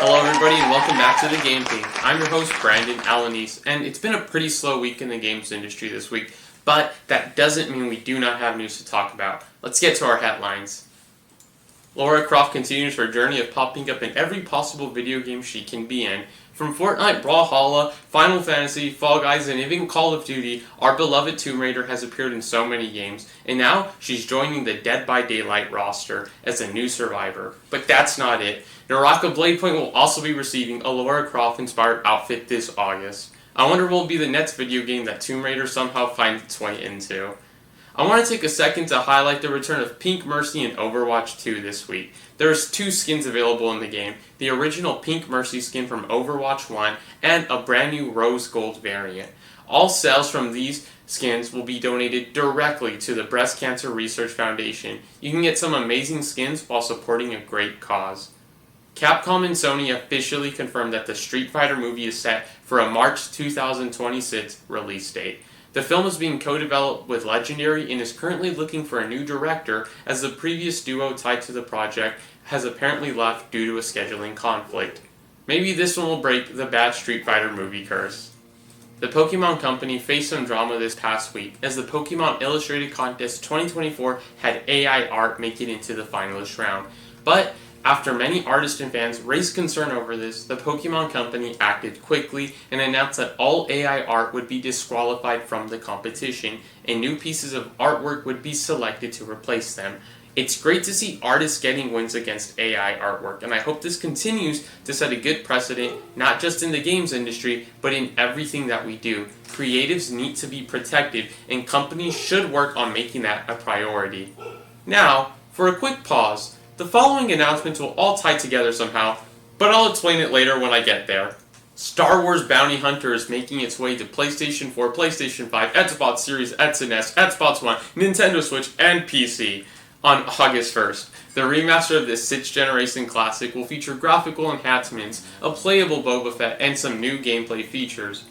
Hello everybody and welcome back to The Game Thing. I'm your host Brandon Alanis, and it's been a pretty slow week in the games industry this week, but that doesn't mean we do not have news to talk about. Let's get to our headlines. Lara Croft continues her journey of popping up in every possible video game she can be in. From Fortnite, Brawlhalla, Final Fantasy, Fall Guys, and even Call of Duty, our beloved Tomb Raider has appeared in so many games, and now she's joining the Dead by Daylight roster as a new survivor. But that's not it. Naraka Bladepoint will also be receiving a Lara Croft-inspired outfit this August. I wonder what will be the next video game that Tomb Raider somehow finds its way into. I want to take a second to highlight the return of Pink Mercy in Overwatch 2 this week. There's 2 skins available in the game, the original Pink Mercy skin from Overwatch 1 and a brand new Rose Gold variant. All sales from these skins will be donated directly to the Breast Cancer Research Foundation. You can get some amazing skins while supporting a great cause. Capcom and Sony officially confirmed that the Street Fighter movie is set for a March 2026 release date. The film is being co-developed with Legendary and is currently looking for a new director, as the previous duo tied to the project has apparently left due to a scheduling conflict. Maybe this one will break the bad Street Fighter movie curse. The Pokémon Company faced some drama this past week, as the Pokémon Illustrated Contest 2024 had AI art make it into the finalist round. But after many artists and fans raised concern over this, the Pokémon Company acted quickly and announced that all AI art would be disqualified from the competition, and new pieces of artwork would be selected to replace them. It's great to see artists getting wins against AI artwork, and I hope this continues to set a good precedent, not just in the games industry, but in everything that we do. Creatives need to be protected, and companies should work on making that a priority. Now, for a quick pause. The following announcements will all tie together somehow, but I'll explain it later when I get there. Star Wars Bounty Hunter is making its way to PlayStation 4, PlayStation 5, Xbox Series X and S, Xbox One, Nintendo Switch, and PC on August 1st. The remaster of this 6th generation classic will feature graphical enhancements, a playable Boba Fett, and some new gameplay features.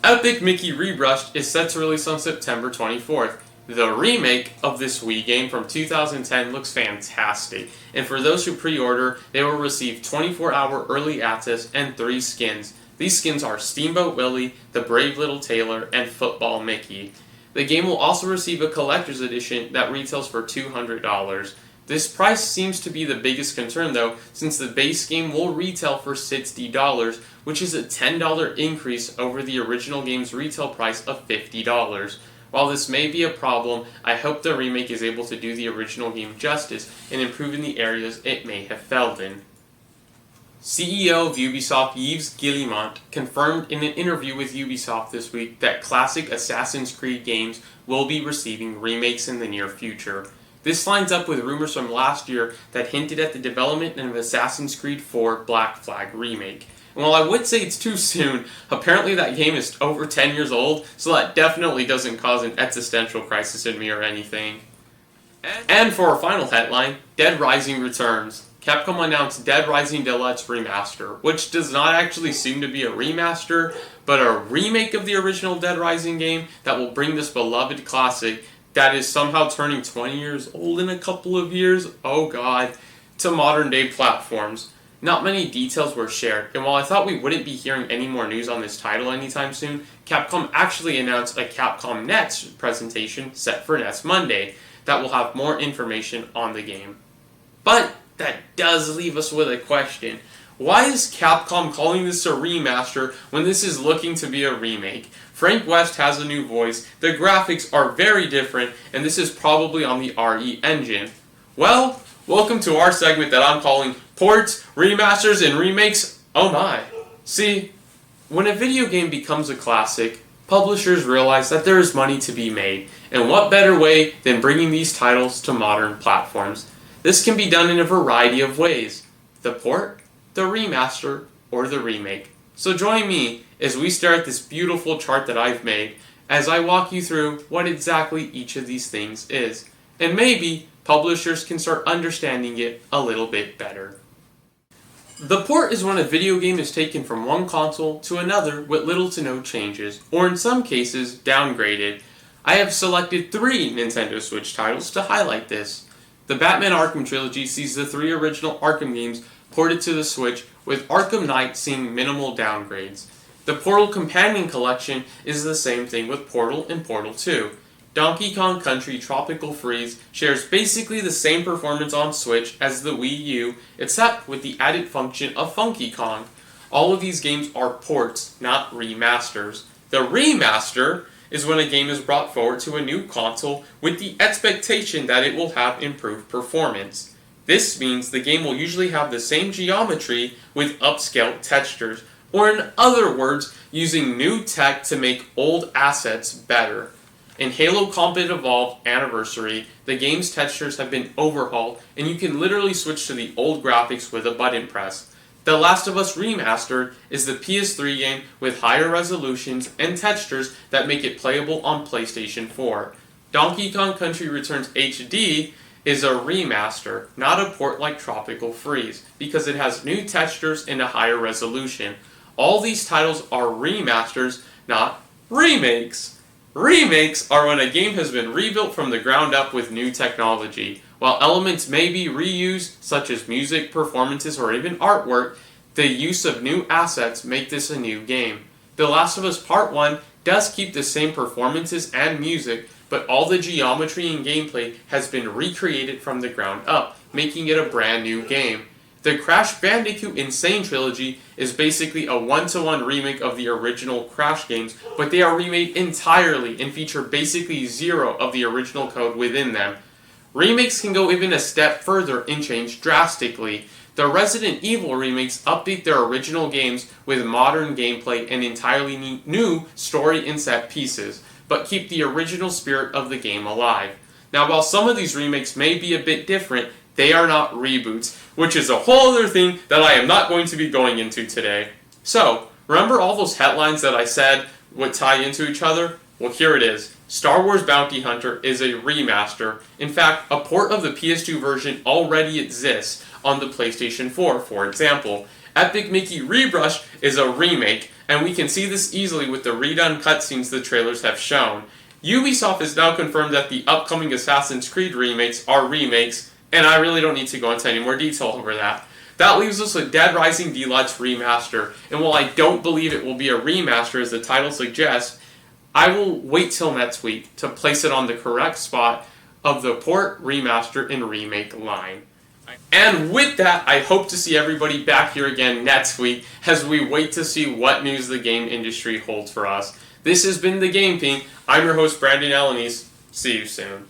Epic Mickey Rebrushed is set to release on September 24th. The remake of this Wii game from 2010 looks fantastic, and for those who pre-order, they will receive 24-hour early access and 3 skins. These skins are Steamboat Willie, the Brave Little Tailor, and Football Mickey. The game will also receive a collector's edition that retails for $200. This price seems to be the biggest concern though, since the base game will retail for $60, which is a $10 increase over the original game's retail price of $50. While this may be a problem, I hope the remake is able to do the original game justice and improve in the areas it may have failed in. CEO of Ubisoft Yves Guillemot confirmed in an interview with Ubisoft this week that classic Assassin's Creed games will be receiving remakes in the near future. This lines up with rumors from last year that hinted at the development of Assassin's Creed 4 Black Flag remake. And while I would say it's too soon, apparently that game is over 10 years old, so that definitely doesn't cause an existential crisis in me or anything. And for our final headline, Dead Rising returns. Capcom announced Dead Rising Deluxe Remaster, which does not actually seem to be a remaster, but a remake of the original Dead Rising game that will bring this beloved classic that is somehow turning 20 years old in a couple of years, oh god, to modern day platforms. Not many details were shared, and while I thought we wouldn't be hearing any more news on this title anytime soon, Capcom actually announced a Capcom Next presentation set for next Monday that will have more information on the game. But that does leave us with a question. Why is Capcom calling this a remaster when this is looking to be a remake? Frank West has a new voice, the graphics are very different, and this is probably on the RE engine. Well, welcome to our segment that I'm calling Ports, Remasters, and Remakes, oh my. See, when a video game becomes a classic, publishers realize that there is money to be made, and what better way than bringing these titles to modern platforms? This can be done in a variety of ways. The port, the remaster, or the remake. So join me as we stare at this beautiful chart that I've made as I walk you through what exactly each of these things is. And maybe publishers can start understanding it a little bit better. The port is when a video game is taken from one console to another with little to no changes, or in some cases, downgraded. I have selected 3 Nintendo Switch titles to highlight this. The Batman Arkham trilogy sees the 3 original Arkham games ported to the Switch, with Arkham Knight seeing minimal downgrades. The Portal Companion Collection is the same thing with Portal and Portal 2. Donkey Kong Country Tropical Freeze shares basically the same performance on Switch as the Wii U, except with the added function of Funky Kong. All of these games are ports, not remasters. The remaster is when a game is brought forward to a new console with the expectation that it will have improved performance. This means the game will usually have the same geometry with upscaled textures, or in other words, using new tech to make old assets better. In Halo Combat Evolved Anniversary, the game's textures have been overhauled and you can literally switch to the old graphics with a button press. The Last of Us Remastered is the PS3 game with higher resolutions and textures that make it playable on PlayStation 4. Donkey Kong Country Returns HD is a remaster, not a port like Tropical Freeze, because it has new textures and a higher resolution. All these titles are remasters, not remakes. Remakes are when a game has been rebuilt from the ground up with new technology. While elements may be reused, such as music, performances, or even artwork, the use of new assets make this a new game. The Last of Us Part 1 does keep the same performances and music, but all the geometry and gameplay has been recreated from the ground up, making it a brand new game. The Crash Bandicoot Insane Trilogy is basically a one-to-one remake of the original Crash games, but they are remade entirely and feature basically zero of the original code within them. Remakes can go even a step further and change drastically. The Resident Evil remakes update their original games with modern gameplay and entirely new story and set pieces, but keep the original spirit of the game alive. Now, while some of these remakes may be a bit different, they are not reboots, which is a whole other thing that I am not going to be going into today. So, remember all those headlines that I said would tie into each other? Well, here it is. Star Wars Bounty Hunter is a remaster. In fact, a port of the PS2 version already exists on the PlayStation 4, for example. Epic Mickey Rebrushed is a remake, and we can see this easily with the redone cutscenes the trailers have shown. Ubisoft has now confirmed that the upcoming Assassin's Creed remakes are remakes, and I really don't need to go into any more detail over that. That leaves us with Dead Rising Deluxe Remaster, and while I don't believe it will be a remaster as the title suggests, I will wait till next week to place it on the correct spot of the port, remaster, and remake line. And with that, I hope to see everybody back here again next week as we wait to see what news the game industry holds for us. This has been The Game Ping. I'm your host, Brandon Alanis. See you soon.